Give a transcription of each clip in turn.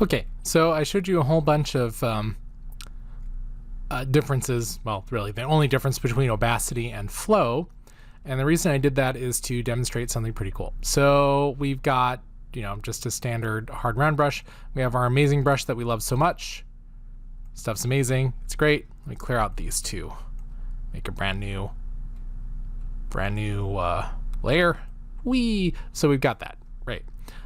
Okay, so I showed you a whole bunch of differences. Well, really, the only difference between opacity and flow. And the reason I did that is to demonstrate something pretty cool. So we've got, just a standard hard round brush. We have our amazing brush that we love so much. Stuff's amazing. It's great. Let me clear out these two. Make a brand new layer. Whee! So we've got that. Right.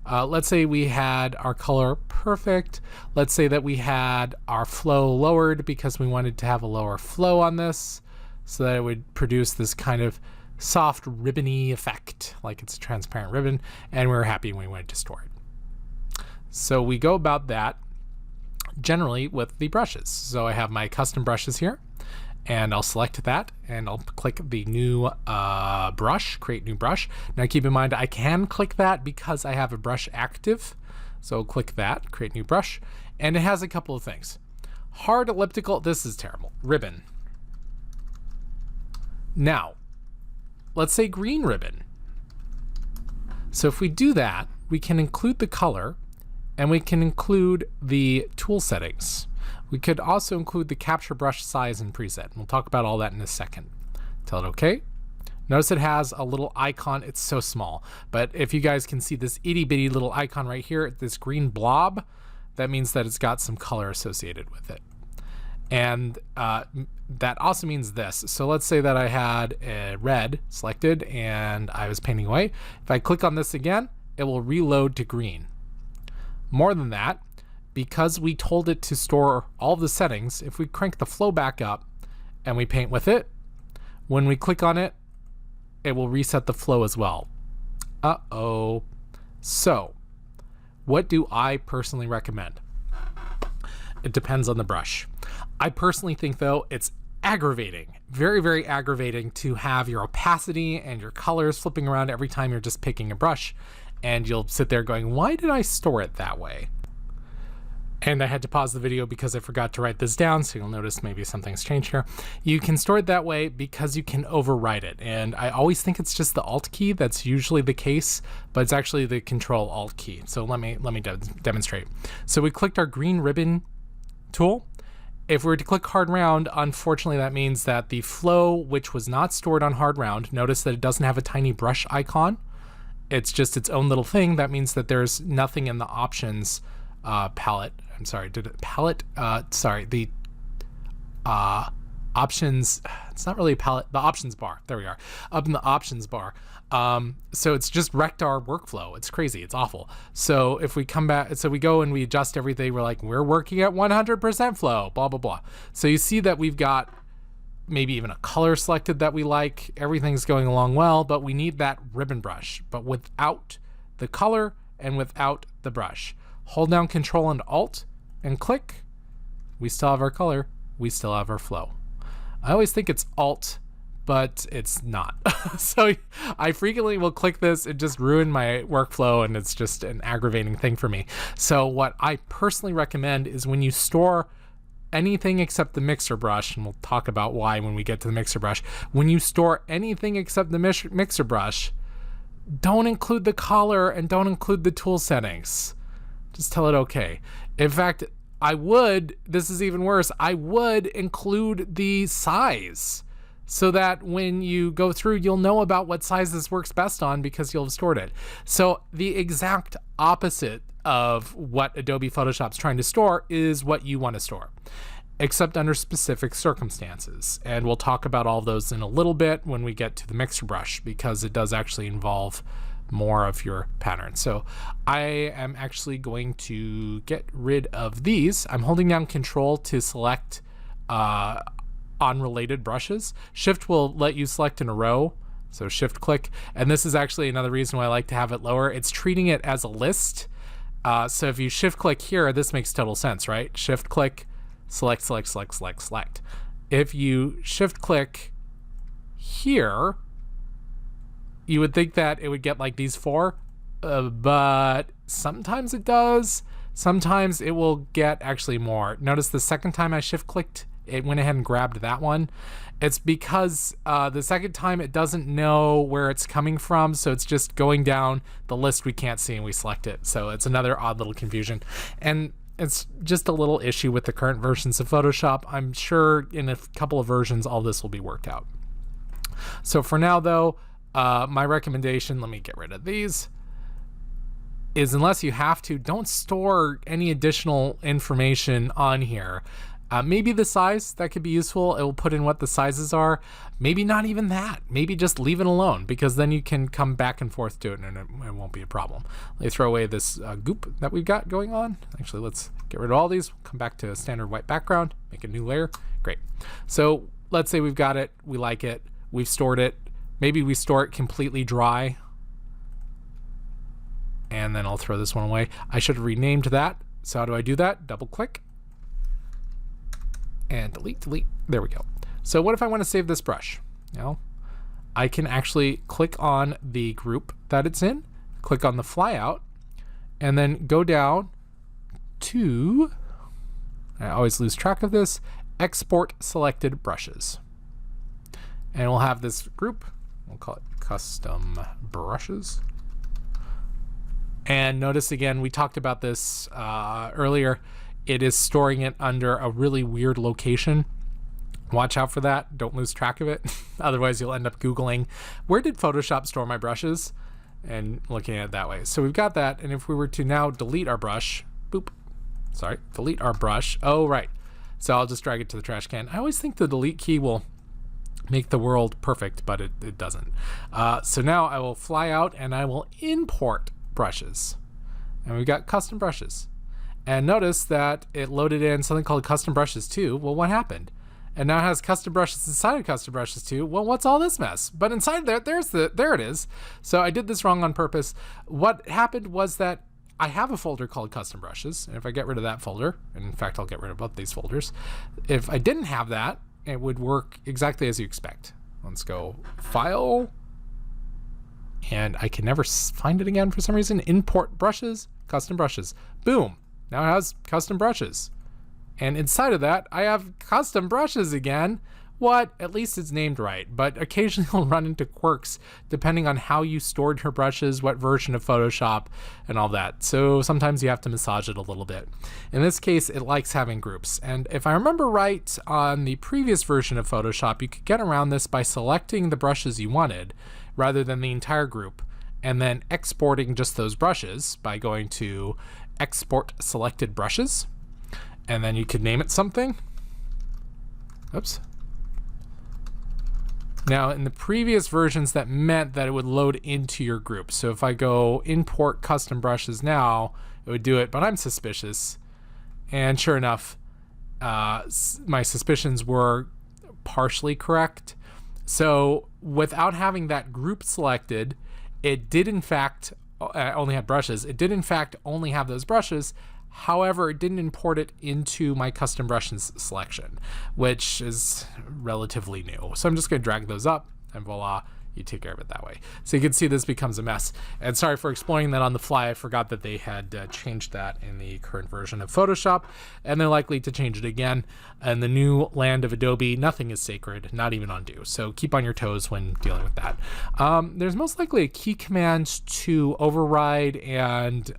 Let's say we had our color perfect. Let's say that we had our flow lowered because we wanted to have a lower flow on this so that it would produce this kind of soft ribbony effect, like it's a transparent ribbon, and we were happy when we wanted to store it. So we go about that generally with the brushes. So I have my custom brushes here, and I'll select that and I'll click the new brush, create new brush. Now keep in mind I can click that because I have a brush active. So click that, create new brush, and it has a couple of things. Hard elliptical, this is terrible, ribbon. Now, let's say green ribbon. So if we do that, we can include the color and we can include the tool settings. We could also include the capture brush size and preset. We'll talk about all that in a second. Tell it okay. Notice it has a little icon. It's so small, but if you guys can see this itty bitty little icon right here, this green blob, that means that it's got some color associated with it. And that also means this. So let's say that I had a red selected and I was painting away. If I click on this again, it will reload to green. More than that, because we told it to store all of the settings, if we crank the flow back up and we paint with it, when we click on it, it will reset the flow as well. Uh-oh. So, what do I personally recommend? It depends on the brush. I personally think, though, it's aggravating, very, very aggravating to have your opacity and your colors flipping around every time you're just picking a brush, and you'll sit there going, why did I store it that way? And I had to pause the video because I forgot to write this down, so you'll notice maybe something's changed here. You can store it that way because you can override it. And I always think it's just the Alt key. That's usually the case, but it's actually the Control Alt key. So let me demonstrate. So we clicked our green ribbon tool. If we were to click hard round, unfortunately that means that the flow, which was not stored on hard round, notice that it doesn't have a tiny brush icon. It's just its own little thing. That means that there's nothing in the options palette. I'm sorry, the options, it's not really a palette, the options bar, there we are, up in the options bar. So it's just wrecked our workflow. It's crazy, it's awful. So if we come back, so we go and we adjust everything, we're like, we're working at 100% flow, blah, blah, blah. So you see that we've got maybe even a color selected that we like, everything's going along well, but we need that ribbon brush, but without the color and without the brush. Hold down Control and Alt and click. We still have our color. We still have our flow. I always think it's Alt, but it's not. So I frequently will click this and just ruin my workflow, and it's just an aggravating thing for me. So what I personally recommend is when you store anything except the mixer brush, and we'll talk about why when we get to the mixer brush, when you store anything except the mixer brush, don't include the color and don't include the tool settings. Just tell it okay. In fact, I would, this is even worse, I would include the size so that when you go through, you'll know about what size this works best on because you'll have stored it. So the exact opposite of what Adobe Photoshop's trying to store is what you want to store, except under specific circumstances. And we'll talk about all of those in a little bit when we get to the mixer brush, because it does actually involve more of your pattern. So I am actually going to get rid of these. I'm holding down Control to select unrelated brushes. Shift will let you select in a row. So shift click. And this is actually another reason why I like to have it lower. It's treating it as a list. So if you shift click here, this makes total sense, right? Shift click, select, select, select, select, select. If you shift click here, you would think that it would get like these four, but sometimes it does. Sometimes it will get actually more. Notice the second time I shift clicked, it went ahead and grabbed that one. It's because the second time it doesn't know where it's coming from, so it's just going down the list we can't see and we select it. So it's another odd little confusion. And it's just a little issue with the current versions of Photoshop. I'm sure in a couple of versions, all this will be worked out. So for now, though, my recommendation, let me get rid of these, is unless you have to, don't store any additional information on here. Maybe the size, that could be useful. It will put in what the sizes are. Maybe not even that. Maybe just leave it alone, because then you can come back and forth to it and it won't be a problem. Let me throw away this goop that we've got going on. Actually, let's get rid of all these. Come back to a standard white background, make a new layer. Great. So let's say we've got it, we like it, we've stored it. Maybe we store it completely dry. And then I'll throw this one away. I should have renamed that. So how do I do that? Double click. And delete. There we go. So what if I want to save this brush? Now, I can actually click on the group that it's in, click on the flyout, and then go down to, I always lose track of this, export selected brushes. And we'll have this group, we'll call it custom brushes. And notice again, we talked about this earlier. It is storing it under a really weird location. Watch out for that. Don't lose track of it. Otherwise, you'll end up Googling, where did Photoshop store my brushes? And looking at it that way. So we've got that. And if we were to now delete our brush, delete our brush. Oh, right. So I'll just drag it to the trash can. I always think the delete key will make the world perfect, but it doesn't. So now I will fly out and I will import brushes. And we've got custom brushes. And notice that it loaded in something called custom brushes 2. Well, what happened? And now it has custom brushes inside of custom brushes 2. Well, what's all this mess? But inside there, there it is. So I did this wrong on purpose. What happened was that I have a folder called custom brushes. And if I get rid of that folder, and in fact, I'll get rid of both these folders. If I didn't have that, it would work exactly as you expect. Let's go File. And I can never find it again for some reason. Import brushes, custom brushes. Boom. Now it has custom brushes. And inside of that, I have custom brushes again. What? At least it's named right. But occasionally you'll run into quirks depending on how you stored your brushes, what version of Photoshop, and all that. So sometimes you have to massage it a little bit. In this case, it likes having groups. And if I remember right, on the previous version of Photoshop, you could get around this by selecting the brushes you wanted rather than the entire group, and then exporting just those brushes by going to Export Selected Brushes. And then you could name it something. Oops. Now, in the previous versions, that meant that it would load into your group. So if I go import custom brushes now, it would do it, but I'm suspicious. And sure enough, my suspicions were partially correct. So without having that group selected, it did in fact only have brushes. It did in fact only have those brushes. However, it didn't import it into my custom brushes selection, which is relatively new. So I'm just going to drag those up, and voila, you take care of it that way. So you can see this becomes a mess. And sorry for exploring that on the fly. I forgot that they had changed that in the current version of Photoshop, and they're likely to change it again. And the new land of Adobe, nothing is sacred, not even undo. So keep on your toes when dealing with that. There's most likely a key command to override and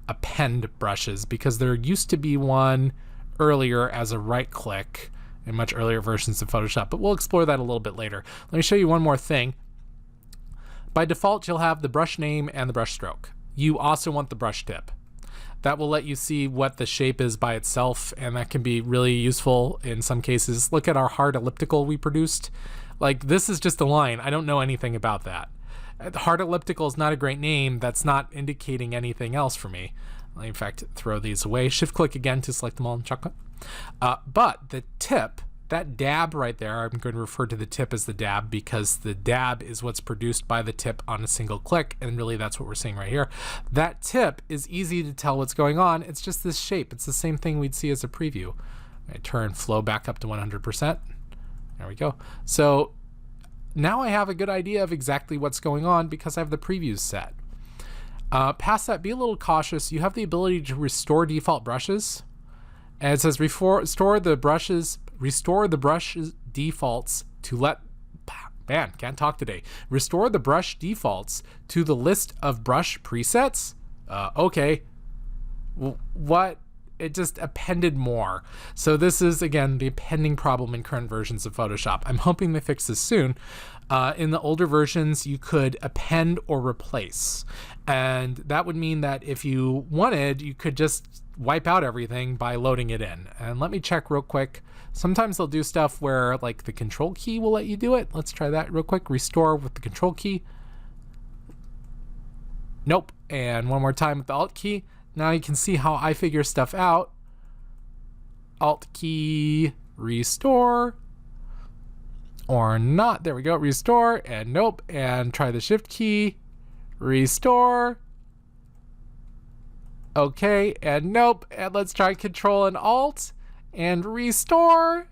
append brushes, because there used to be one earlier as a right click in much earlier versions of Photoshop, but we'll explore that a little bit later. Let me show you one more thing. By default, you'll have the brush name and the brush stroke. You also want the brush tip. That will let you see what the shape is by itself, and that can be really useful in some cases. Look at our hard elliptical we produced. Like, this is just a line. I don't know anything about that. Hard elliptical is not a great name. That's not indicating anything else for me. Let me, in fact, throw these away. Shift click again to select them all in chocolate. But the tip, that dab right there, I'm going to refer to the tip as the dab because the dab is what's produced by the tip on a single click, and really that's what we're seeing right here. That tip is easy to tell what's going on. It's just this shape. It's the same thing we'd see as a preview. I turn flow back up to 100%. There we go. So now I have a good idea of exactly what's going on because I have the previews set. Past that, be a little cautious. You have the ability to restore default brushes. And it says restore the brushes defaults to let, man, can't talk today. Restore the brush defaults to the list of brush presets. Okay. What it just appended more. So this is, again, the appending problem in current versions of Photoshop. I'm hoping they fix this soon. In the older versions, you could append or replace. And that would mean that if you wanted, you could just wipe out everything by loading it in. And let me check real quick. Sometimes they'll do stuff where like the control key will let you do it. Let's try that real quick. Restore with the control key. Nope. And one more time with the alt key. Now you can see how I figure stuff out. Alt key, restore, or not. There we go. Restore, and nope. And try the shift key, restore. Okay, and nope. And let's try control and alt, and restore,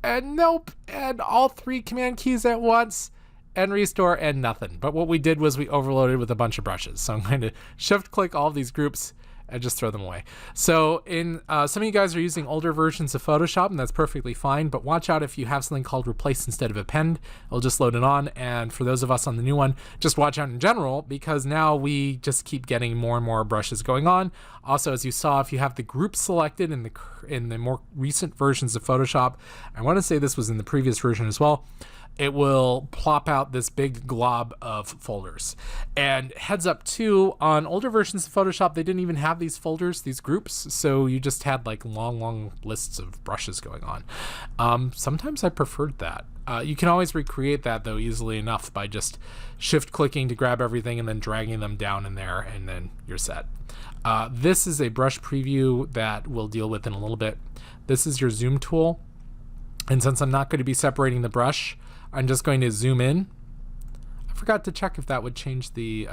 and nope. And all three command keys at once, and restore, and nothing. But what we did was we overloaded with a bunch of brushes. So I'm going to shift click all of these groups and just throw them away. So in some of you guys are using older versions of Photoshop, and that's perfectly fine, but watch out if you have something called replace instead of append. It'll just load it on. And for those of us on the new one, just watch out in general, because now we just keep getting more and more brushes going on. Also, as you saw, if you have the group selected in the more recent versions of Photoshop, I want to say this was in the previous version as well, it will plop out this big glob of folders. And heads up too, on older versions of Photoshop, they didn't even have these folders, these groups, so you just had like long lists of brushes going on. Sometimes I preferred that. You can always recreate that though easily enough by just shift clicking to grab everything and then dragging them down in there, and then you're set. This is a brush preview that we'll deal with in a little bit. This is your zoom tool. And since I'm not going to be separating the brush, I'm just going to zoom in. I forgot to check if that would change the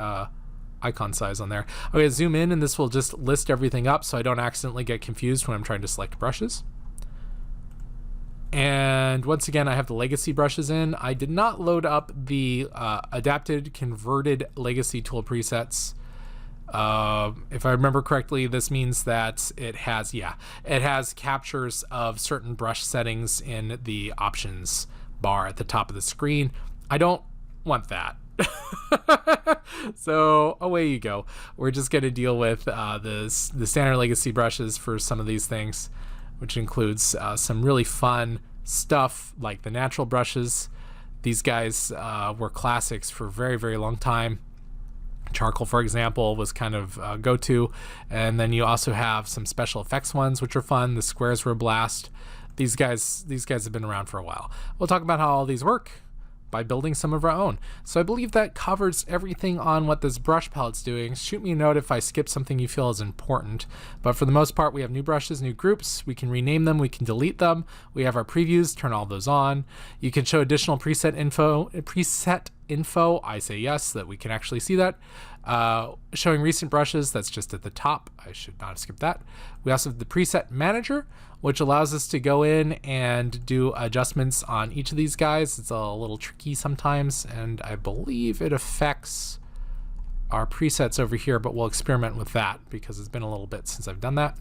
icon size on there. Okay, zoom in, and this will just list everything up so I don't accidentally get confused when I'm trying to select brushes. And once again, I have the legacy brushes in. I did not load up the adapted converted legacy tool presets. If I remember correctly, this means that it has captures of certain brush settings in the options bar at the top of the screen. I don't want that. So away you go. We're just going to deal with the standard legacy brushes for some of these things, which includes some really fun stuff like the natural brushes. These guys were classics for a very, very long time. Charcoal, for example, was kind of go-to. And then you also have some special effects ones, which are fun. The squares were a blast. These guys have been around for a while. We'll talk about how all these work by building some of our own. So I believe that covers everything on what this brush palette's doing. Shoot me a note if I skip something you feel is important. But for the most part, we have new brushes, new groups. We can rename them, we can delete them. We have our previews, turn all those on. You can show additional preset info. I say yes, so that we can actually see that. Showing recent brushes, that's just at the top. I should not have skipped that. We also have the preset manager, which allows us to go in and do adjustments on each of these guys. It's a little tricky sometimes, and I believe it affects our presets over here, but we'll experiment with that because it's been a little bit since I've done that.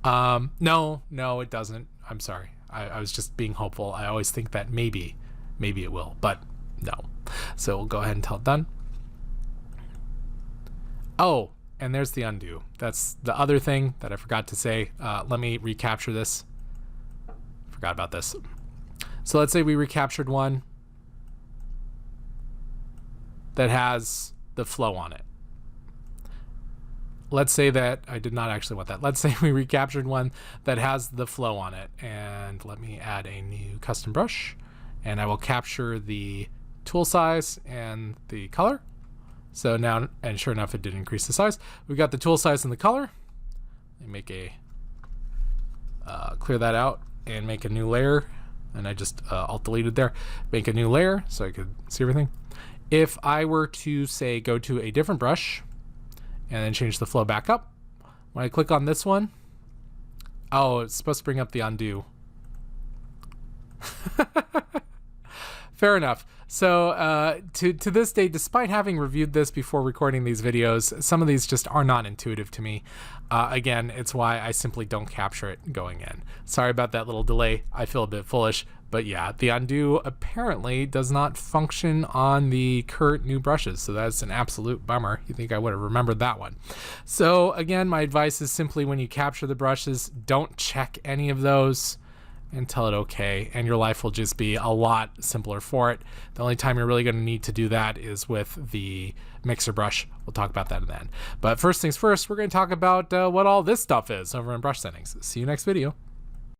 No, it doesn't. I'm sorry. I was just being hopeful. I always think that maybe it will, but no. So we'll go ahead and tell it done. Oh, and there's the undo. That's the other thing that I forgot to say. Let me recapture this. Forgot about this. So let's say we recaptured one that has the flow on it. Let's say that I did not actually want that. Let's say we recaptured one that has the flow on it. And let me add a new custom brush. And I will capture the tool size and the color. So now, and sure enough, it did increase the size. We've got the tool size and the color. Let me make a, clear that out and make a new layer. And I just alt deleted there. Make a new layer so I could see everything. If I were to say, go to a different brush and then change the flow back up, when I click on this one, oh, it's supposed to bring up the undo. Fair enough. So to this day, despite having reviewed this before recording these videos, some of these just are not intuitive to me. Again, it's why I simply don't capture it going in. Sorry about that little delay. I feel a bit foolish, But yeah, the undo apparently does not function on the current new brushes. So that's an absolute bummer. You think I would have remembered that one. So again, my advice is simply when you capture the brushes, don't check any of those and tell it okay, and your life will just be a lot simpler for it. The only time you're really going to need to do that is with the mixer brush. We'll talk about that in the end. But first things first, we're going to talk about what all this stuff is over in brush settings. See you next video.